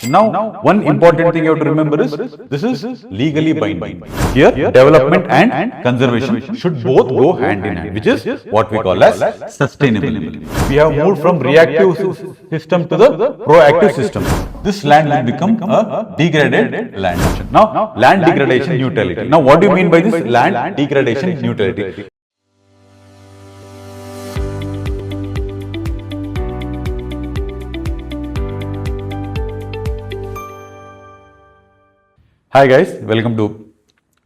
Now, one important thing you have to remember is this is legally binding. Here, development and conservation should both go hand in hand, which is what we call as sustainability. We have moved from reactive system to the proactive system. This land will become a degraded land. Now, land degradation neutrality. Now, what do you mean by this land degradation neutrality? Hi guys, welcome to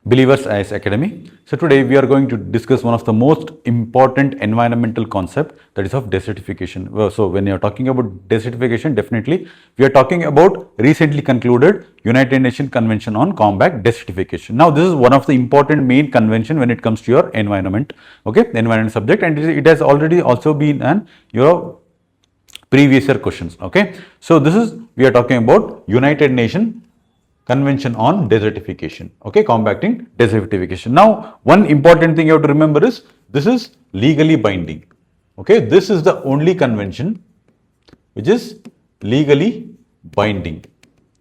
Believers IAS Academy. So today we are going to discuss one of the most important environmental concept, that is of desertification. So when you are talking about desertification, definitely we are talking about recently concluded United Nations Convention on Combat Desertification. Now this is one of the important main convention when it comes to your environment, okay, environment subject, and it has already also been an your previous year questions, okay. So this is, we are talking about United Nations Convention on Desertification, okay, combating desertification. Now, one important thing you have to remember is this is legally binding, okay. This is the only convention which is legally binding,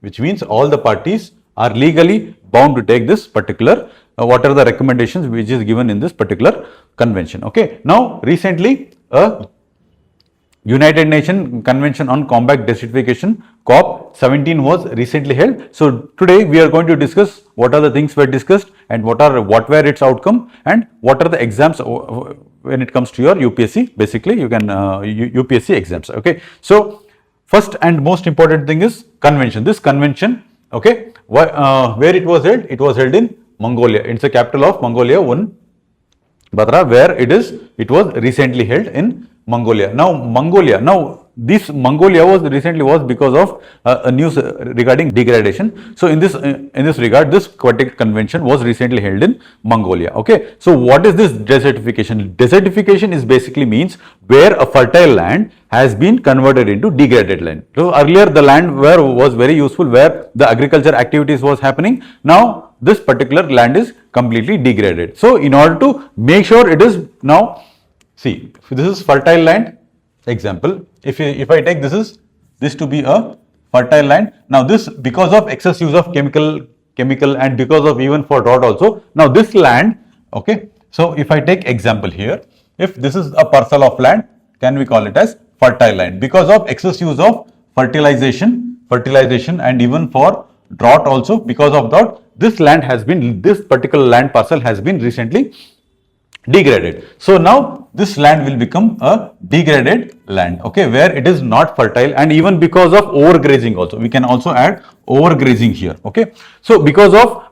which means all the parties are legally bound to take this particular, what are the recommendations which is given in this particular convention, okay. Now, recently, United Nations Convention on Combat Desertification COP17 was recently held. So today we are going to discuss what are the things were discussed and what were its outcome and what are the exams when it comes to your UPSC. Basically, you can UPSC exams. Okay. So first and most important thing is convention. This convention, okay, where it was held? It was held in Mongolia. It's the capital of Mongolia, Ulaanbaatar, where it was recently held in Mongolia. This Mongolia was because of a news regarding degradation. So in this regard, this aquatic convention was recently held in Mongolia. Okay. So what is this desertification? Desertification is basically means where a fertile land has been converted into degraded land. So earlier the land was very useful, where the agriculture activities was happening. Now this particular land is completely degraded. So in order to make sure it is now, see, this is fertile land. Example, if I take this to be a fertile land. Now this, because of excess use of chemical and because of even for drought also. Now this land, okay. So if I take example here, if this is a parcel of land, can we call it as fertile land? Because of excess use of fertilization and even for drought also, because of drought, this particular land parcel has been recently degraded. So now this land will become a degraded land, okay, where it is not fertile, and even because of overgrazing also, we can also add overgrazing here, okay. So because of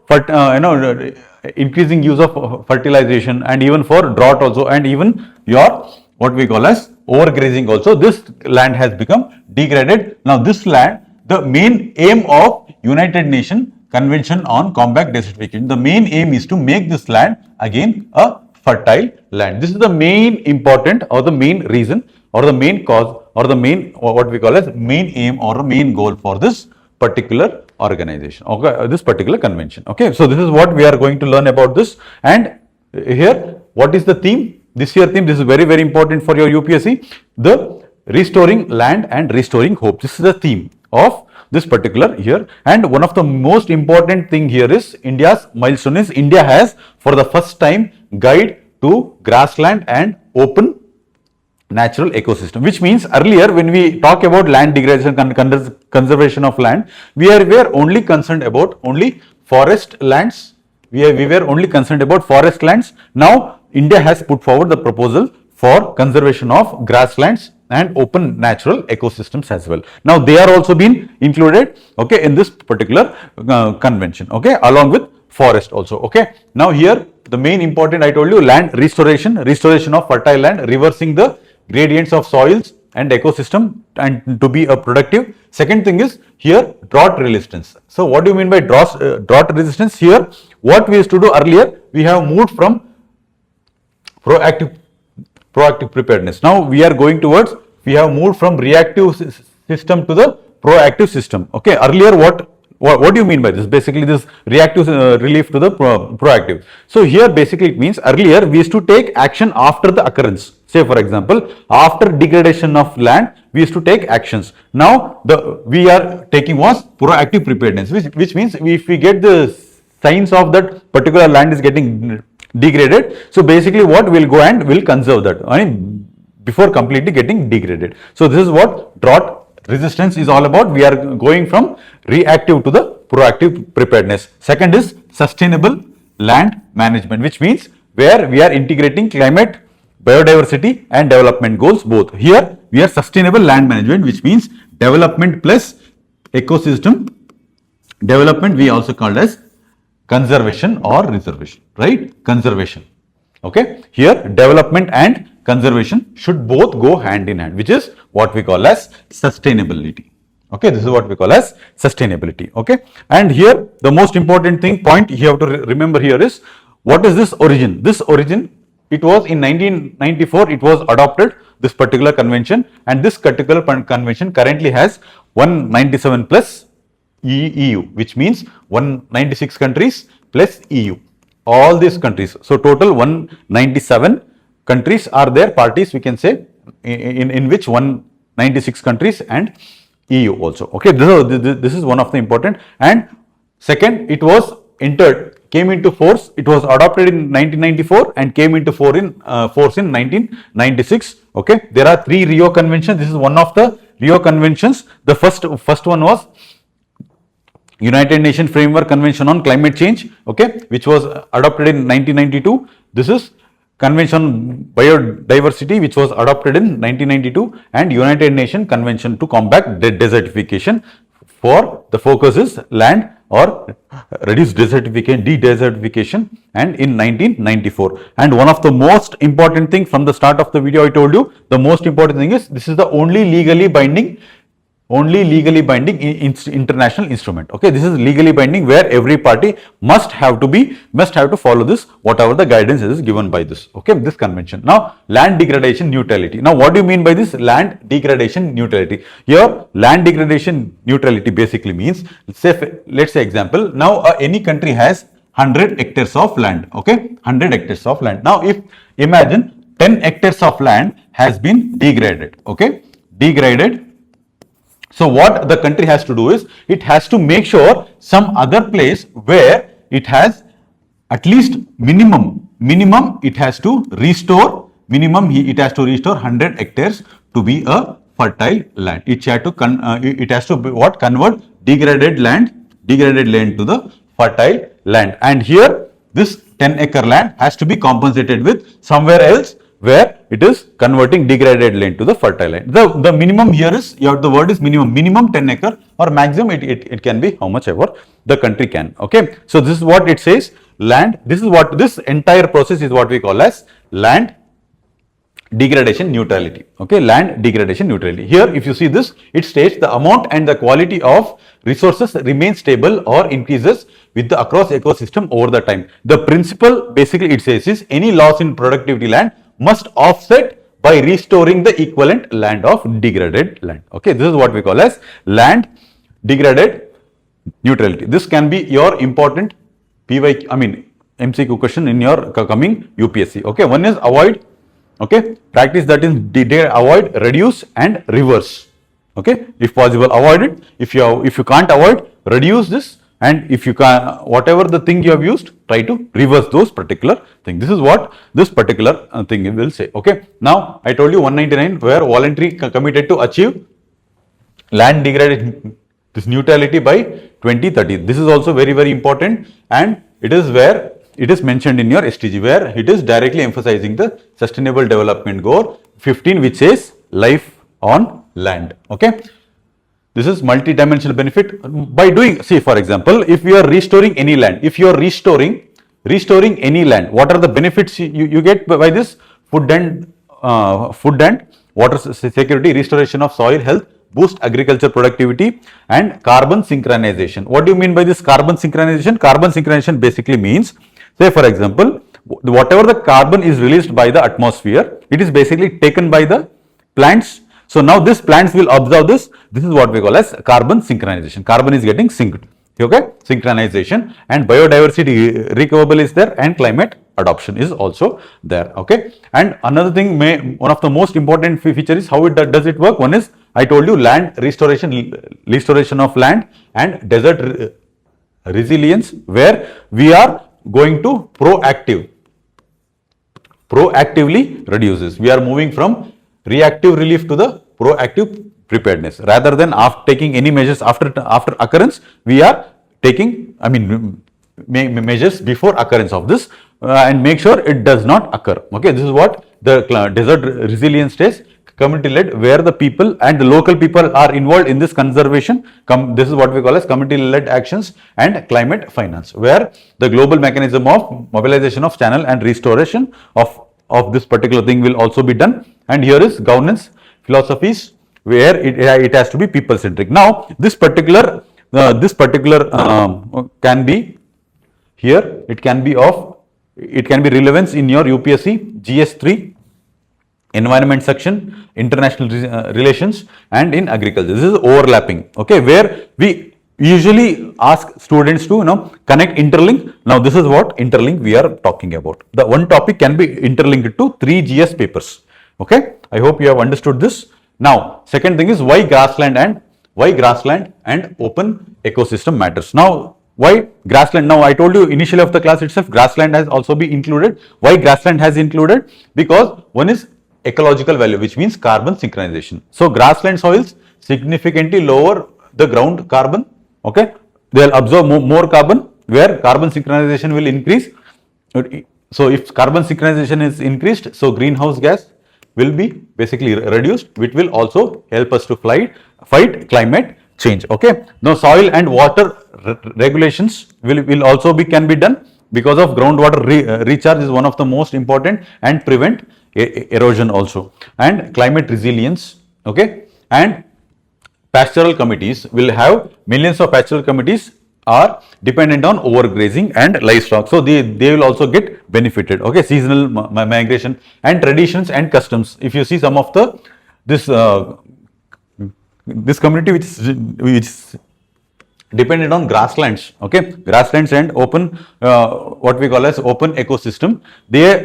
increasing use of fertilization and even for drought also, and even your what we call as overgrazing also, this land has become degraded. Now this land, the main aim of United Nations Convention on Combat Desertification, the main aim is to make this land again a fertile land. This is the main important, or the main reason, or the main cause, or the main, or what we call as main aim or the main goal for this particular organization, okay, this particular convention. Okay, so this is what we are going to learn about this. And here, what is the theme? This year theme, this is very, very important for your UPSC, the restoring land and restoring hope. This is the theme of this particular year. And one of the most important thing here is India's milestone is India has for the first time guide to grassland and open natural ecosystem, which means earlier when we talk about land degradation and conservation of land, we were only concerned about only forest lands. We were only concerned about forest lands. Now India has put forward the proposal for conservation of grasslands and open natural ecosystems as well. Now they are also been included, okay, in this particular convention, okay, along with forest also, okay. Now here the main important, I told you, land restoration of fertile land, reversing the gradients of soils and ecosystem and to be a productive. Second thing is here drought resistance. So what do you mean by drought resistance? Here what we used to do earlier, we have moved from proactive preparedness. Now we are going towards, we have moved from reactive system to the proactive system. Okay, earlier what do you mean by this? Basically this reactive relief to the proactive. So here basically it means earlier we used to take action after the occurrence. Say for example, after degradation of land, we used to take actions. Now we are taking was proactive preparedness, which means if we get the signs of that particular land is getting degraded, so basically what we'll go and we'll conserve that, I mean, before completely getting degraded. So this is what drought resistance is all about. We are going from reactive to the proactive preparedness. Second is sustainable land management, which means where we are integrating climate, biodiversity and development goals both. Here we are sustainable land management, which means development plus ecosystem development, we also called as conservation or reservation, right? Conservation. Okay. Here development and conservation should both go hand in hand, which is what we call as sustainability. Okay, this is what we call as sustainability. Okay, and here the most important point you have to remember here is, what is this origin? This origin, it was in 1994 it was adopted, this particular convention, and this particular convention currently has 197 plus EU, which means 196 countries plus EU, all these countries. So total 197 countries are there, parties we can say, in which 196 countries and EU also. Okay, this is one of the important. And second, it was came into force, it was adopted in 1994 and came into force in 1996. Okay, there are 3 Rio conventions. This is one of the Rio conventions. The first one was United Nations Framework Convention on Climate Change, okay, which was adopted in 1992. This is Convention on Biodiversity, which was adopted in 1992, and United Nations Convention to Combat Desertification. For the focus is land or reduce desertification, and in 1994. And one of the most important thing from the start of the video I told you, the most important thing is this is the only legally binding international instrument. Okay, this is legally binding, where every party must have to follow this, whatever the guidance is given by this. Okay, this convention. Now, land degradation neutrality. Now, what do you mean by this land degradation neutrality? Here, land degradation neutrality basically means, let's say example. Now, any country has 100 hectares of land. Okay, 100 hectares of land. Now, if imagine 10 hectares of land has been degraded. Okay, degraded. So what the country has to do is, it has to make sure some other place where it has at least minimum it has to restore 100 hectares to be a fertile land. It has to convert degraded land to the fertile land. And here this 10-acre land has to be compensated with somewhere else where it is converting degraded land to the fertile land. The minimum here is, the word is minimum 10 acre, or maximum it can be how much ever the country can. Okay, so this is what it says, land. This is what this entire process is what we call as land degradation neutrality. Okay, land degradation neutrality. Here if you see this, it states the amount and the quality of resources remain stable or increases with the across ecosystem over the time. The principle basically it says is, any loss in productivity land must offset by restoring the equivalent land of degraded land. Okay, this is what we call as land degraded neutrality. This can be your important MCQ question in your coming UPSC. Okay, one is avoid. Okay, practice that is avoid, reduce and reverse. Okay, if possible avoid it. If you can't avoid, reduce this. And if you can, whatever the thing you have used, try to reverse those particular thing. This is what this particular thing will say. Okay. Now, I told you 199 where voluntary committed to achieve land degradation this neutrality by 2030. This is also very, very important, and it is where it is mentioned in your STG, where it is directly emphasizing the Sustainable Development Goal 15, which says life on land. Okay. This is multi-dimensional benefit by doing, see for example, if we are restoring any land, if you are restoring any land, what are the benefits you get by this? Food and water security, restoration of soil health, boost agriculture productivity and carbon synchronization. What do you mean by this carbon synchronization? Carbon synchronization basically means, say for example, whatever the carbon is released by the atmosphere, it is basically taken by the plants. So now these plants will observe this. This is what we call as carbon synchronization. Carbon is getting synced. Okay, synchronization, and biodiversity recoverable is there, and climate adoption is also there. Okay, and another thing, one of the most important feature is how does it work. One is I told you land restoration of land and desert resilience, where we are going to proactively reduces. We are moving from reactive relief to the proactive preparedness. Rather than after taking any measures after occurrence, we are taking, measures before occurrence of this and make sure it does not occur. Okay, this is what the desert resilience says, community led, where the people and the local people are involved in this conservation. This is what we call as community led actions and climate finance, where the global mechanism of mobilization of channel and restoration of this particular thing will also be done. And here is governance philosophies, where it has to be people centric. Now this particular can be here, it can be relevance in your UPSC GS3 environment section, international relations, and in agriculture. This is overlapping, okay, where we usually ask students to connect, interlink. Now this is what interlink we are talking about. The one topic can be interlinked to 3 GS papers. Okay, I hope you have understood this. Now second thing is why grassland and open ecosystem matters. Now why grassland? Now I told you initially of the class itself, grassland has also been included. Why grassland has included? Because one is ecological value, which means carbon synchronization. So grassland soils significantly lower the ground carbon. Okay, they will absorb more carbon, where carbon synchronization will increase. So if carbon synchronization is increased, so greenhouse gas will be basically reduced, which will also help us to fight climate change. Okay, now soil and water regulations will also can be done, because of groundwater recharge is one of the most important, and prevent erosion also, and climate resilience. Okay, and pastoral committees will have millions of pastoral committees are dependent on overgrazing and livestock, so they will also get benefited. Okay, seasonal migration and traditions and customs. If you see some of the this community which is dependent on grasslands, okay, grasslands and open what we call as open ecosystem,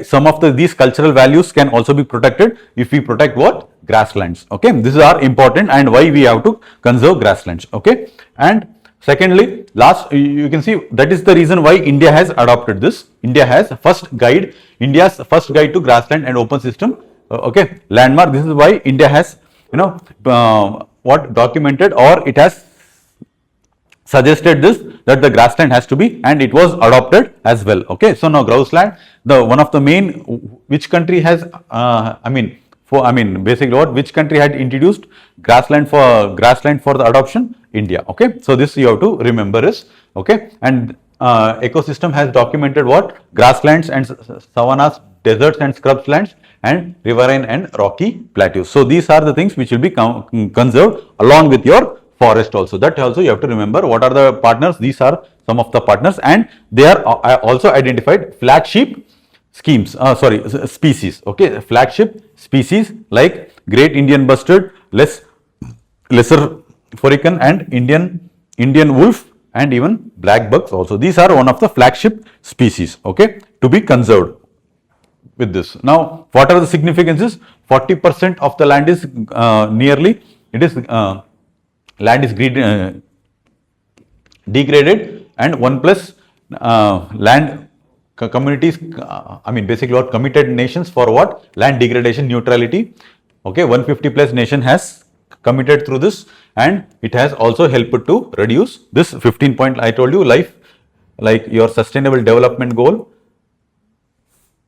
some of these cultural values can also be protected if we protect what? Grasslands. Okay, this is our important, and why we have to conserve grasslands. Okay, and secondly, you can see that is the reason why India has adopted this. India's first guide to grassland and open system, okay, landmark. This is why India has documented, or it has suggested this, that the grassland has to be, and it was adopted as well. Okay, so now grassland, one of the main, which country has basically which country had introduced grassland for the adoption? India. Okay, so this you have to remember is, okay, and ecosystem has documented what? Grasslands and savannas, deserts and scrublands, and riverine and rocky plateaus. So these are the things which will be conserved along with your forest also. That also you have to remember. What are the partners? These are some of the partners, and they are also identified flagship species. Okay, flagship species like great Indian bustard, lesser African and Indian wolf, and even black bugs also. These are one of the flagship species, okay, to be conserved with this. Now, what are the significances? 40% of the land is land is degraded, and 1+ land communities, basically what? Committed nations for what? Land degradation neutrality. Okay, 150+ nation has committed through this, and it has also helped to reduce this 15 point I told you, like your sustainable development goal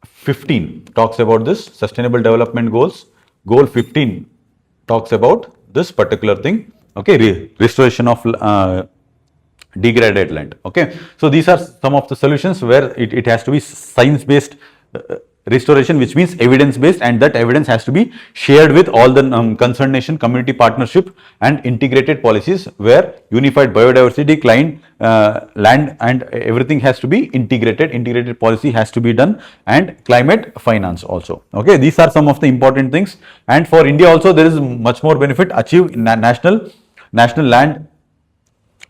15 talks about this, sustainable development goals. Goal 15 talks about this particular thing. Okay, restoration of degraded land. Okay, so these are some of the solutions where it has to be science based restoration, which means evidence based, and that evidence has to be shared with all the concerned nation, community partnership, and integrated policies, where unified biodiversity, land and everything has to be integrated policy has to be done, and climate finance also. Okay, these are some of the important things, and for India also there is much more benefit achieved in national land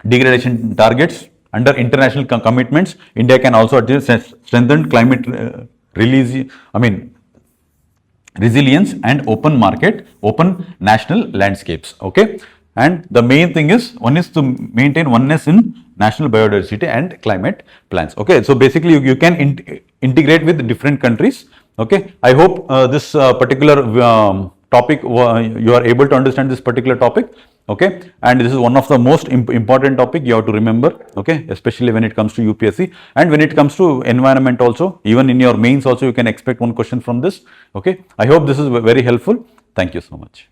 degradation targets. Under international commitments, India can also achieve strengthened climate resilience and open market, open national landscapes. Okay, and the main thing is one is to maintain oneness in national biodiversity and climate plans. Okay, so basically you can integrate with different countries. Okay, I hope this particular topic you are able to understand this particular topic. Okay, and this is one of the most important topic you have to remember. Okay, especially when it comes to UPSC and when it comes to environment also, even in your mains also you can expect one question from this. Okay, I hope this is very helpful. Thank you so much.